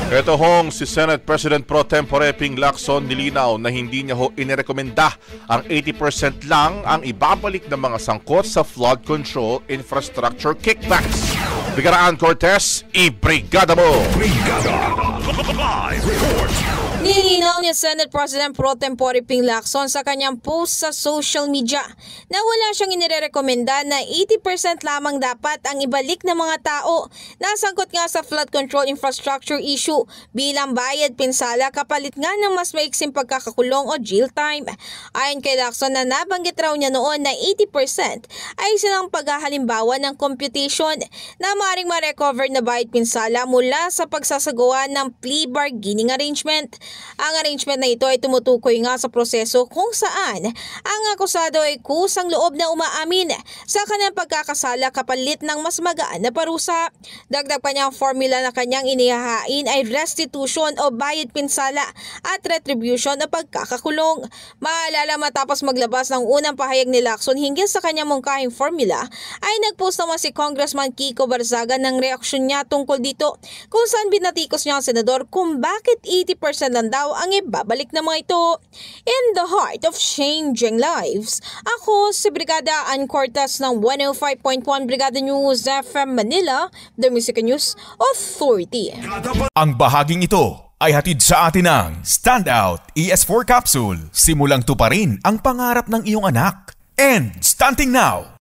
Ito hong si Senate President Pro Tempore Ping Lacson nilinaw na hindi niya ho inirekomenda ang 80% lang ang ibabalik ng mga sangkot sa flood control infrastructure kickbacks. Bigaraan Cortez, i-brigada mo! Brigada! Live report! Nilinaw ni Senate President Pro Tempore Ping Lacson sa kanyang post sa social media na wala siyang inirekomenda na 80% lamang dapat ang ibalik ng mga tao na sangkot nga sa flood control infrastructure issue bilang bayad pinsala kapalit nga ng mas maiksing pagkakakulong o jail time. Ayon kay Lacson na nabanggit raw niya noon na 80% ay silang paghahalimbawa ng computation na maaaring ma-recover na bayad pinsala mula sa pagsasagawa ng plea bargaining arrangement. Ang arrangement na ito ay tumutukoy nga sa proseso kung saan ang akusado ay kusang loob na umaamin sa kanyang pagkakasala kapalit ng mas magaan na parusa. Dagdag pa niya ang formula na kanyang inihahain ay restitution o bayad pinsala at retribution o pagkakakulong. Maalala matapos maglabas ng unang pahayag ni Lacson hinggil sa kanyang mungkahing formula ay nagpost naman si Congressman Kiko Barzaga ng reaksyon niya tungkol dito kung saan binatikos niya ang senador kung bakit 80% lang daw ang ibabalik ng mga ito. In the heart of changing lives, ako si Brigada Ann Cortez ng 105.1 Brigada News FM Manila, The Music News Authority. Ang bahaging ito ay hatid sa atin ng Standout ES4 Capsule. Simulang tuparin ang pangarap ng iyong anak. And stunting now,